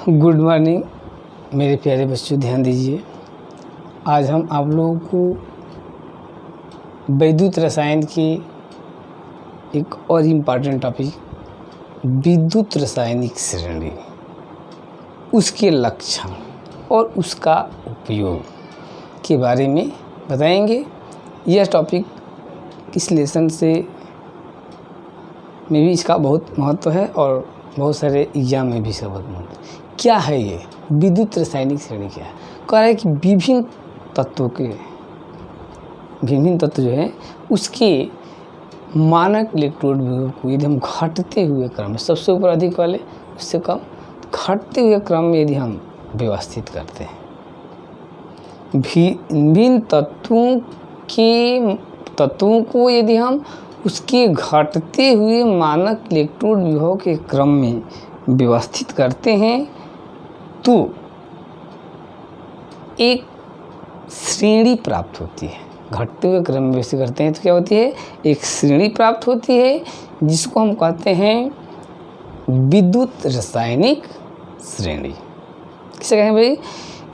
Good morning मेरे प्यारे बच्चों, ध्यान दीजिए। आज हम आप लोगों को विद्युत रसायन के एक और इम्पॉर्टेंट टॉपिक विद्युत रासायनिक श्रेणी, उसके लक्षण और उसका उपयोग के बारे में बताएंगे। यह टॉपिक इस लेसन से में भी इसका बहुत महत्व है और बहुत सारे एग्जाम में भी इसका बहुत महत्व है। क्या है ये विद्युत रासायनिक श्रेणी? क्या है? कह रहा है कि विभिन्न तत्व जो है उसके मानक इलेक्ट्रोड विभव को यदि हम घटते हुए क्रम में, सबसे ऊपर अधिक वाले उससे कम, घटते हुए क्रम में यदि हम व्यवस्थित करते हैं, विभिन्न तत्वों को यदि हम उसके घटते हुए मानक इलेक्ट्रोड विभव के क्रम में व्यवस्थित करते हैं तो एक श्रेणी प्राप्त होती है। घटते हुए क्रम में व्यवस्थित करते हैं तो क्या होती है? एक श्रेणी प्राप्त होती है, जिसको हम कहते हैं विद्युत रासायनिक श्रेणी। किसे कहें भाई?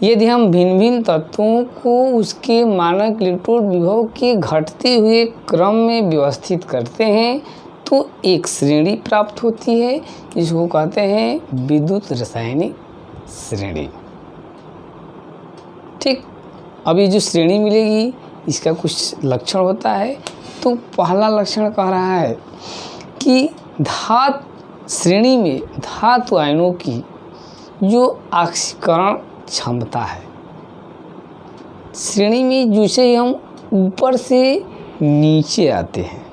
यदि हम भिन्न भिन्न तत्वों को उसके मानक इलेक्ट्रोड विभव के घटते हुए क्रम में व्यवस्थित करते हैं तो एक श्रेणी प्राप्त होती है, जिसको कहते हैं विद्युत रासायनिक श्रेणी। ठीक, अब ये जो श्रेणी मिलेगी इसका कुछ लक्षण होता है। तो पहला लक्षण कह रहा है कि श्रेणी में धातु आयनों की जो ऑक्सीकरण क्षमता है, श्रेणी में जैसे ही हम ऊपर से नीचे आते हैं,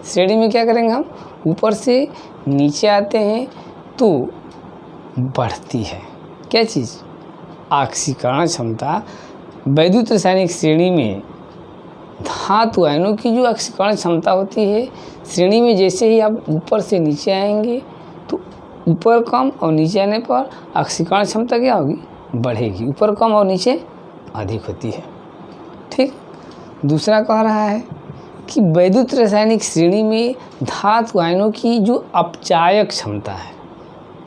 श्रेणी में क्या करेंगे? हम ऊपर से नीचे आते हैं तो बढ़ती है क्या चीज़? ऑक्सीकरण क्षमता। विद्युत रासायनिक श्रेणी में धातु आयनों की जो ऑक्सीकरण क्षमता होती है, श्रेणी में जैसे ही आप ऊपर से नीचे आएंगे तो ऊपर कम और नीचे आने पर ऑक्सीकरण क्षमता क्या होगी? बढ़ेगी। ऊपर कम और नीचे अधिक होती है। ठीक, दूसरा कह रहा है कि विद्युत रासायनिक श्रेणी में धातु आयनों की जो अपचायक क्षमता है,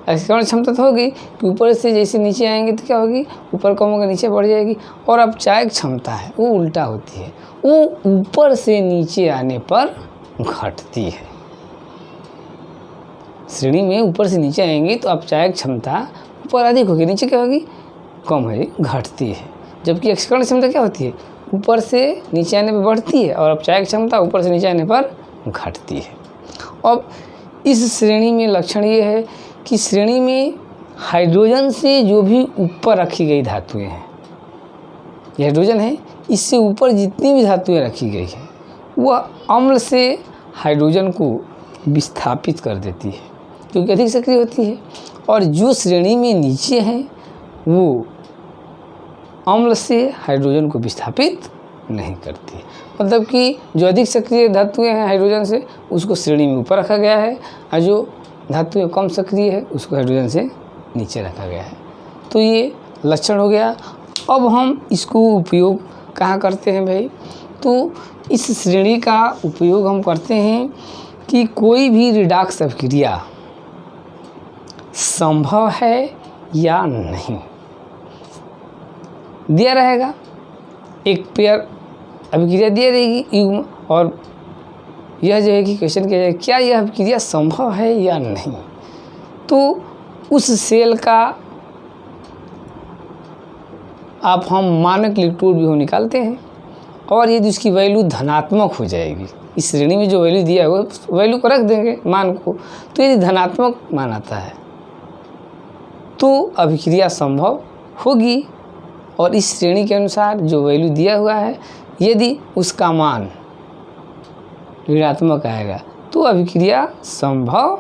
ऑक्सीकरण क्षमता तो होगी कि ऊपर से जैसे नीचे आएंगे तो क्या होगी? ऊपर कम होगा, नीचे बढ़ जाएगी। और अपचायक क्षमता है वो उल्टा होती है, वो ऊपर से नीचे आने पर घटती है। श्रेणी में ऊपर से नीचे आएंगे तो अपचायक क्षमता ऊपर अधिक होगी, नीचे क्या होगी? कम है, घटती है। जबकि ऑक्सीकरण क्षमता क्या होती है? ऊपर से नीचे आने पर बढ़ती है और अपचायक क्षमता ऊपर से नीचे आने पर घटती है। अब इस श्रेणी में लक्षण ये है कि श्रेणी में हाइड्रोजन से जो भी ऊपर रखी गई धातुएं हैं, ये हाइड्रोजन है, इससे ऊपर जितनी भी धातुएं रखी गई है वह अम्ल से हाइड्रोजन को विस्थापित कर देती है, क्योंकि अधिक सक्रिय होती है। और जो श्रेणी में नीचे हैं वो अम्ल से हाइड्रोजन को विस्थापित नहीं करती। मतलब कि जो अधिक सक्रिय धातुएं हैं हाइड्रोजन से, उसको श्रेणी में ऊपर रखा गया है, और जो धातुएं कम सक्रिय है उसको हाइड्रोजन से नीचे रखा गया है। तो ये लक्षण हो गया। अब हम इसको उपयोग कहाँ करते हैं भाई? तो इस श्रेणी का उपयोग हम करते हैं कि कोई भी रिडॉक्स अभिक्रिया संभव है या नहीं। दिया रहेगा, एक पेयर अभिक्रिया दिया रहेगी युग्म, और यह जो है कि क्वेश्चन किया जाए क्या यह अभिक्रिया संभव है या नहीं। तो उस सेल का आप हम मानक इलेक्ट्रोड विभव निकालते हैं, और यदि उसकी वैल्यू धनात्मक हो जाएगी, इस श्रेणी में जो वैल्यू दिया है वो वैल्यू को रख देंगे मान को, तो यदि धनात्मक मान आता है तो अभिक्रिया संभव होगी। और इस श्रेणी के अनुसार जो वैल्यू दिया हुआ है, यदि उसका मान ऋणात्मक आएगा तो अभिक्रिया संभव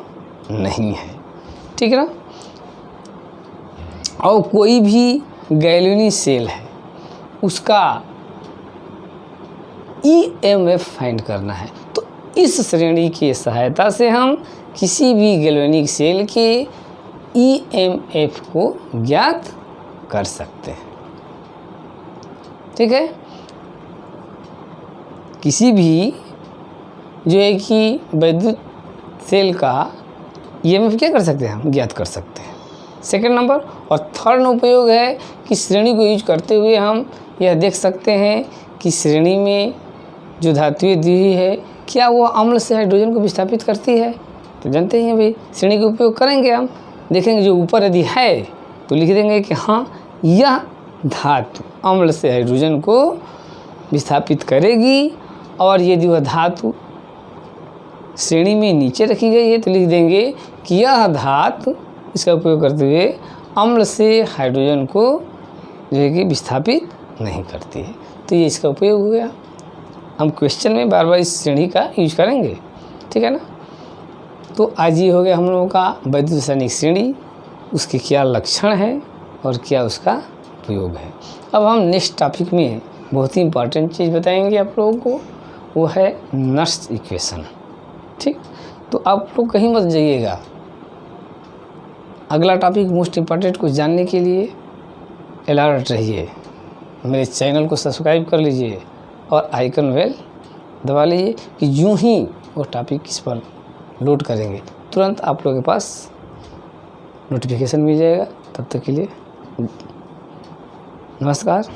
नहीं है। ठीक है ना? और कोई भी गैल्वेनिक सेल है, उसका EMF फाइंड करना है, तो इस श्रेणी की सहायता से हम किसी भी गैल्वेनिक सेल के EMF को ज्ञात कर सकते हैं। ठीक है? किसी भी जो है कि विद्युत सेल का EMF क्या कर सकते हैं? हम ज्ञात कर सकते हैं। Second number. और थर्ड उपयोग है कि श्रेणी को यूज करते हुए हम यह देख सकते हैं कि श्रेणी में जो धातुएं दी हुई है क्या वो अम्ल से हाइड्रोजन को विस्थापित करती है। तो जानते ही हैं भाई, श्रेणी का उपयोग करेंगे हम, देखेंगे जो ऊपर यदि है तो लिख देंगे कि हाँ यह धातु अम्ल से हाइड्रोजन को विस्थापित करेगी। और यदि वह धातु श्रेणी में नीचे रखी गई है तो लिख देंगे कि यह धातु इसका उपयोग करते हुए अम्ल से हाइड्रोजन को जो है कि विस्थापित नहीं करती है। तो ये इसका उपयोग हो गया। हम क्वेश्चन में बार बार इस श्रेणी का यूज करेंगे, ठीक है ना। तो आज ये हो गया हम लोगों का वैद्युत रासायनिक श्रेणी, उसके क्या लक्षण है और क्या उसका उपयोग है। अब हम नेक्स्ट टॉपिक में बहुत ही इंपॉर्टेंट चीज़ बताएंगे आप लोगों को, वो है नर्स इक्वेशन। ठीक, तो आप लोग कहीं मत जाइएगा। अगला टॉपिक मोस्ट इम्पॉर्टेंट को जानने के लिए अलर्ट रहिए, मेरे चैनल को सब्सक्राइब कर लीजिए और आइकन बेल दबा लीजिए कि यूं ही वो टॉपिक इस पर लोड करेंगे तुरंत आप लोगों के पास नोटिफिकेशन मिल जाएगा। तब तक के लिए नमस्कार।